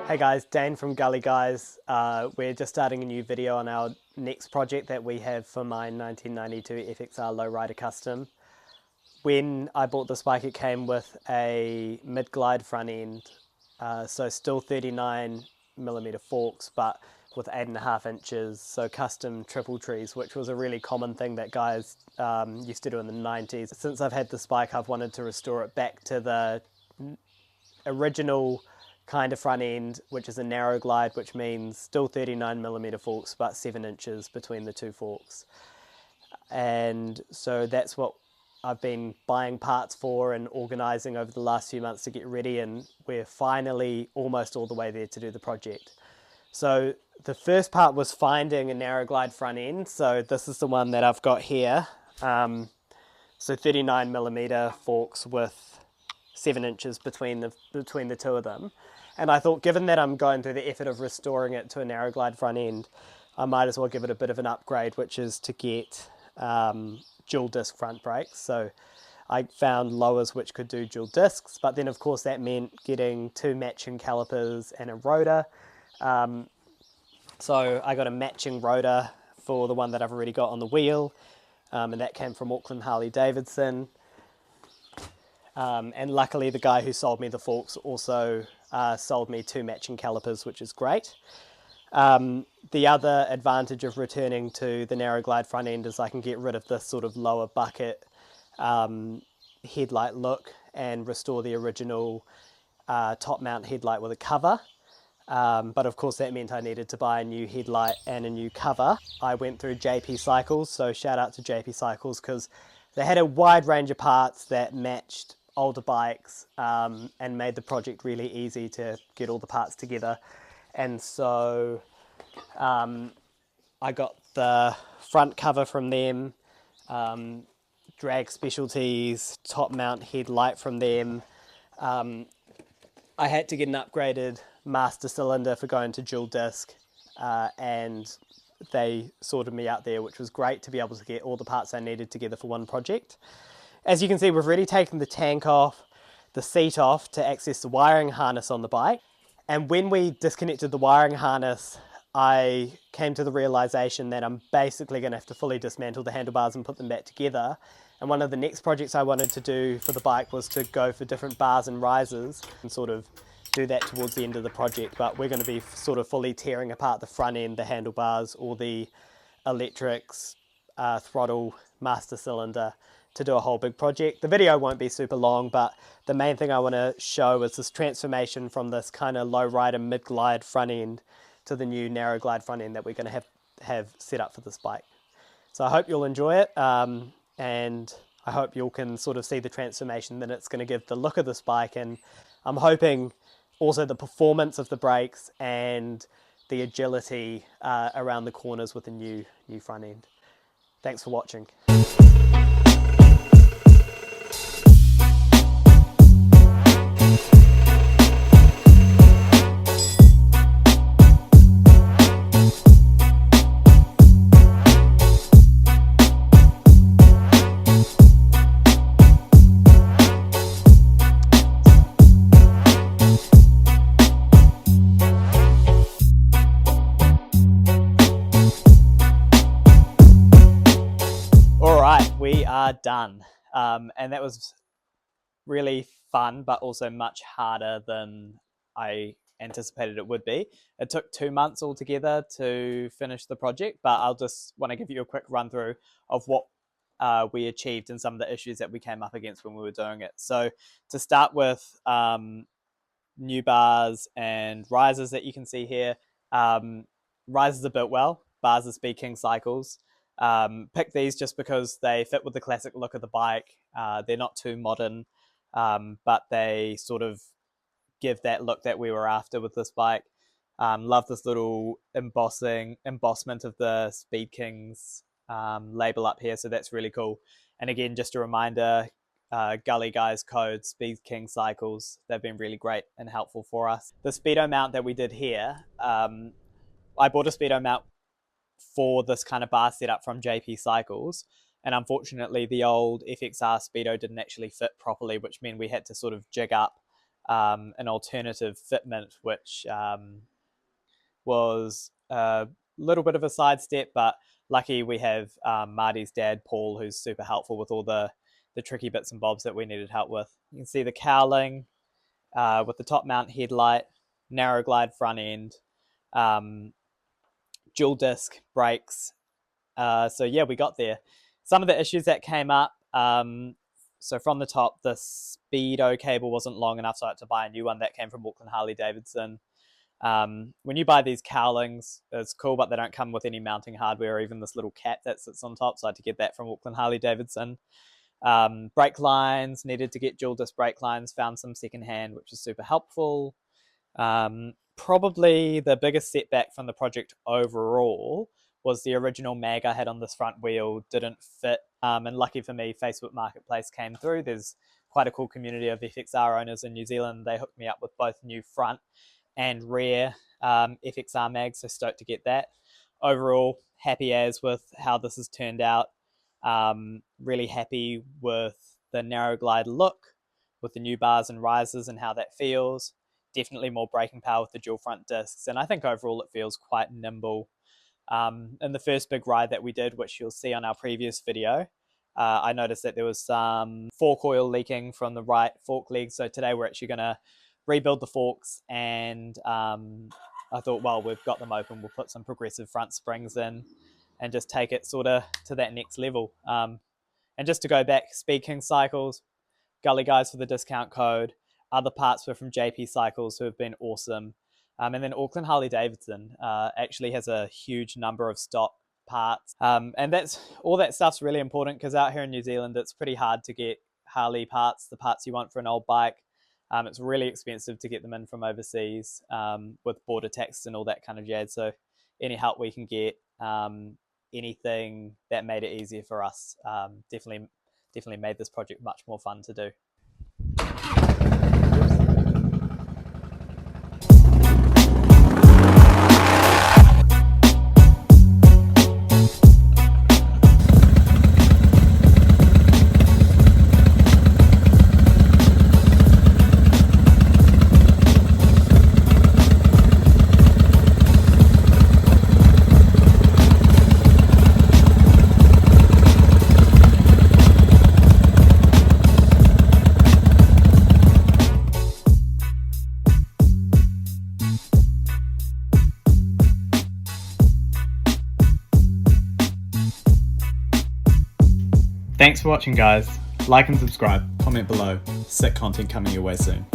Hey guys, Dane from Gully Guys. We're just starting a new video on our next project that we have for my 1992 FXR Lowrider Custom. When I bought this bike, it came with a mid-glide front end, so still 39mm forks, but with 8.5 inches, so custom triple trees, which was a really common thing that guys used to do in the 90s. Since I've had this bike, I've wanted to restore it back to the original kind of front end, which is a narrow glide, which means still 39mm forks, but 7 inches between the two forks. And so that's what I've been buying parts for and organising over the last few months to get ready, and we're finally almost all the way there to do the project. So the first part was finding a narrow glide front end. So this is the one that I've got here. So 39mm forks with 7 inches between the two of them. And I thought, given that I'm going through the effort of restoring it to a narrow glide front end, I might as well give it a bit of an upgrade, which is to get dual disc front brakes. So I found lowers which could do dual discs, but then of course that meant getting two matching calipers and a rotor. So I got a matching rotor for the one that I've already got on the wheel, and that came from Auckland Harley Davidson. And luckily the guy who sold me the forks also sold me two matching calipers, which is great. The other advantage of returning to the narrow glide front end is I can get rid of this sort of lower bucket headlight look and restore the original top mount headlight with a cover. But of course that meant I needed to buy a new headlight and a new cover. I went through JP Cycles, so shout out to JP Cycles, because they had a wide range of parts that matched older bikes and made the project really easy to get all the parts together. And so I got the front cover from them, drag specialties, top mount headlight from them. I had to get an upgraded master cylinder for going to dual disc, and they sorted me out there, which was great to be able to get all the parts I needed together for one project. As you can see, we've already taken the tank off, the seat off to access the wiring harness on the bike. And when we disconnected the wiring harness, I came to the realization that I'm basically going to have to fully dismantle the handlebars and put them back together. And one of the next projects I wanted to do for the bike was to go for different bars and risers and sort of do that towards the end of the project. But we're going to be sort of fully tearing apart the front end, the handlebars, all the electrics, throttle, master cylinder, to do a whole big project. The video won't be super long, but the main thing I want to show is this transformation from this kind of low rider mid glide front end to the new narrow glide front end that we're going to have set up for this bike. So I hope you'll enjoy it, and I hope you can sort of see the transformation that it's going to give the look of this bike, and I'm hoping also the performance of the brakes and the agility around the corners with the new front end. Thanks for watching. We are done, and that was really fun, but also much harder than I anticipated it would be. It took 2 months altogether to finish the project, but I'll just want to give you a quick run through of what we achieved and some of the issues that we came up against when we were doing it. So to start with, new bars and risers that you can see here. Risers are built well, bars are Speed King Cycles. Picked these just because they fit with the classic look of the bike. They're not too modern, but they sort of give that look that we were after with this bike. Love this little embossment of the Speed Kings label up here, so that's really cool. And again, just a reminder, Gully Guys code, Speed King Cycles, they've been really great and helpful for us. The speedo mount that we did here, I bought a speedo mount for this kind of bar setup from JP Cycles, and unfortunately the old FXR speedo didn't actually fit properly, which meant we had to sort of jig up an alternative fitment, which was a little bit of a sidestep, but lucky we have Marty's dad, Paul, who's super helpful with all the tricky bits and bobs that we needed help with. You can see the cowling with the top mount headlight, narrow glide front end, dual disc brakes. So yeah, we got there. Some of the issues that came up, so from the top, the Speedo cable wasn't long enough, so I had to buy a new one that came from Auckland Harley Davidson. When you buy these cowlings, it's cool, but they don't come with any mounting hardware or even this little cap that sits on top, so I had to get that from Auckland Harley Davidson. Brake lines, needed to get dual disc brake lines, found some secondhand, which is super helpful. Probably the biggest setback from the project overall was the original mag I had on this front wheel didn't fit. And lucky for me, Facebook Marketplace came through. There's quite a cool community of FXR owners in New Zealand. They hooked me up with both new front and rear FXR mags, so stoked to get that. Overall, happy as with how this has turned out. Really happy with the narrow glide look, with the new bars and risers and how that feels. Definitely more braking power with the dual front discs, and I think overall it feels quite nimble. In the first big ride that we did, which you'll see on our previous video, I noticed that there was some fork oil leaking from the right fork leg, so today we're actually going to rebuild the forks, and I thought, well, we've got them open, we'll put some progressive front springs in and just take it sort of to that next level. And just to go back, Speed King Cycles, Gully Guys for the discount code. Other parts were from JP Cycles, who have been awesome. And then Auckland Harley Davidson actually has a huge number of stock parts. And that's all that stuff's really important, because out here in New Zealand, it's pretty hard to get Harley parts, the parts you want for an old bike. It's really expensive to get them in from overseas with border tax and all that kind of jazz. So any help we can get, anything that made it easier for us, definitely made this project much more fun to do. Thanks for watching, guys. Like and subscribe, comment below. Sick content coming your way soon.